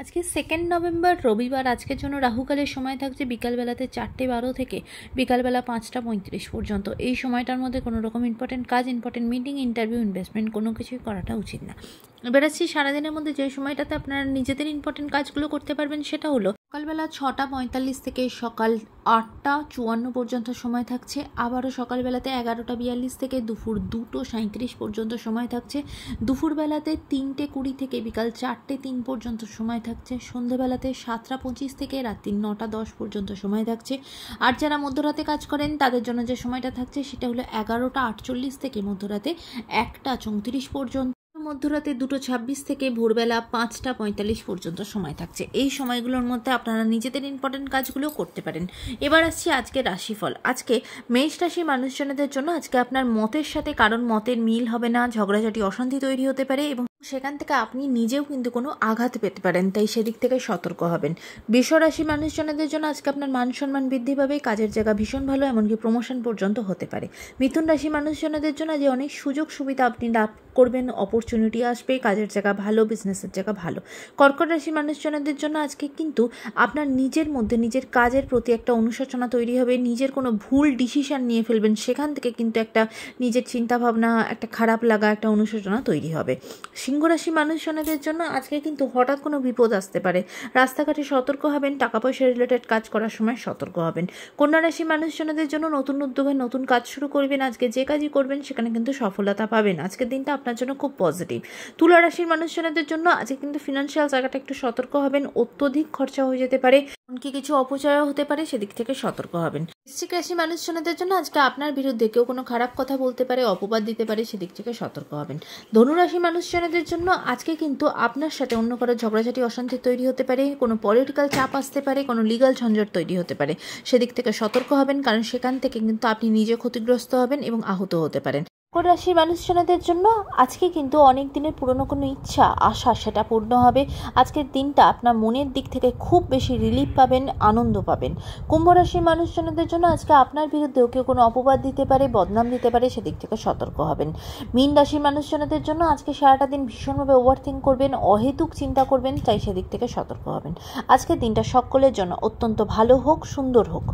আজকে 2 নভেম্বর রবিবার। আজকের জন্য রাহুকালের সময় থাকছে বিকালবেলাতে 4:12 থেকে বিকালবেলা 5:35 পর্যন্ত। এই সময়টার মধ্যে কোনো রকম ইম্পর্টেন্ট কাজ, ইম্পর্টেন্ট মিটিং, ইন্টারভিউ, ইনভেস্টমেন্ট কোনো কিছুই করাটা উচিত না। এবার আসছি সারাদিনের মধ্যে যে সময়টাতে আপনারা নিজেদের ইম্পর্টেন্ট কাজগুলো করতে পারবেন সেটা হলো সকালবেলা 6:45 থেকে সকাল 8:54 পর্যন্ত সময় থাকছে। আবারও সকালবেলাতে 11:42 থেকে দুপুর 2:37 পর্যন্ত সময় থাকছে। দুপুরবেলাতে 3:20 থেকে বিকাল 4:03 পর্যন্ত সময় থাকছে। সন্ধ্যেবেলাতে 7:25 থেকে রাত্রি 9:10 পর্যন্ত সময় থাকছে। আর যারা মধ্যরাতে কাজ করেন তাদের জন্য যে সময়টা থাকছে সেটা হলো 11:48 থেকে মধ্যরাতে 1:34 পর্যন্ত। মধ্যরাতে 2:26 থেকে ভোরবেলা 5:45 পর্যন্ত সময় থাকছে। এই সময়গুলোর মধ্যে আপনারা নিজেদের ইম্পর্টেন্ট কাজগুলো করতে পারেন। এবার আসছি আজকে রাশিফল। আজকে মেষ রাশি মানুষজনদের জন্য আজকে আপনার মতের সাথে কারণ মতের মিল হবে না, ঝগড়াঝাটি, অশান্তি তৈরি হতে পারে এবং সেখান থেকে আপনি নিজেও কিন্তু কোনো আঘাত পেতে পারেন, তাই সেদিক থেকে সতর্ক হবেন। বৃষ রাশি মানুষজনদের জন্য আজকে আপনার মান সম্মান বৃদ্ধি পাবে, কাজের জায়গা ভীষণ ভালো, এমনকি প্রমোশন পর্যন্ত হতে পারে। মিথুন রাশি মানুষজনদের জন্য যে অনেক সুযোগ সুবিধা আপনি লাভ করবেন, অপরচুনিটি আসবে, কাজের জায়গা ভালো, বিজনেসের জায়গা ভালো। কর্কট রাশি মানুষজনদের জন্য আজকে কিন্তু আপনার নিজের মধ্যে নিজের কাজের প্রতি একটা অনুশোচনা তৈরি হবে, নিজের কোনো ভুল ডিসিশন নিয়ে ফেলবেন, সেখান থেকে কিন্তু একটা নিজের চিন্তাভাবনা, একটা খারাপ লাগা, একটা অনুশোচনা তৈরি হবে। সিংহ রাশি মানুষজনদের জন্য আজকে কিন্তু হঠাৎ কোনো বিপদ আসতে পারে, রাস্তাঘাটে সতর্ক হবেন, টাকা পয়সা রিলেটেড কাজ করার সময় সতর্ক হবেন। কন্যা রাশি মানুষজনদের জন্য নতুন উদ্যোগে নতুন কাজ শুরু করবেন, আজকে যে কাজই করবেন সেখানে কিন্তু সফলতা পাবেন। আজকের দিনটা আপনার জন্য খুব পজিটিভ। তুলা রাশির মানুষজনদের জন্য আজকে কিন্তু ফিনান্সিয়াল জায়গাটা একটু সতর্ক হবেন, অত্যধিক খরচা হয়ে যেতে পারে, এমনকি কিছু অপচয় হতে পারে, সেদিক থেকে সতর্ক হবেন। বৃশ্চিক রাশি মানুষজনদের জন্য আজকে আপনার বিরুদ্ধে কেউ কোনো খারাপ কথা বলতে পারে, অপবাদ দিতে পারে, সেদিক থেকে সতর্ক হবেন। ধনুরাশি মানুষজনদের জন্য আজকে কিন্তু আপনার সাথে অন্য কারো ঝগড়াঝাটি, অশান্তি তৈরি হতে পারে, কোনো পলিটিক্যাল চাপ আসতে পারে, কোনো লিগাল ঝঞ্ঝট তৈরি হতে পারে, সেদিক থেকে সতর্ক হবেন, কারণ সেখান থেকে কিন্তু আপনি নিজে ক্ষতিগ্রস্ত হবেন এবং আহত হতে পারেন। মকর রাশির মানুষজনদের জন্য আজকে কিন্তু অনেক দিনের পুরনো কোনো ইচ্ছা, আশা, সেটা পূর্ণ হবে। আজকের দিনটা আপনার মনের দিক থেকে খুব বেশি রিলিফ পাবেন, আনন্দ পাবেন। কুম্ভ রাশির মানুষজনদের জন্য আজকে আপনার বিরুদ্ধেও কেউ কোনো অপবাদ দিতে পারে, বদনাম দিতে পারে, সেদিক থেকে সতর্ক হবেন। মীন রাশির মানুষজনদের জন্য আজকে সারাটা দিন ভীষণভাবে ওভারথিঙ্ক করবেন, অহেতুক চিন্তা করবেন, তাই সেদিক থেকে সতর্ক হবেন। আজকের দিনটা সকলের জন্য অত্যন্ত ভালো হোক, সুন্দর হোক।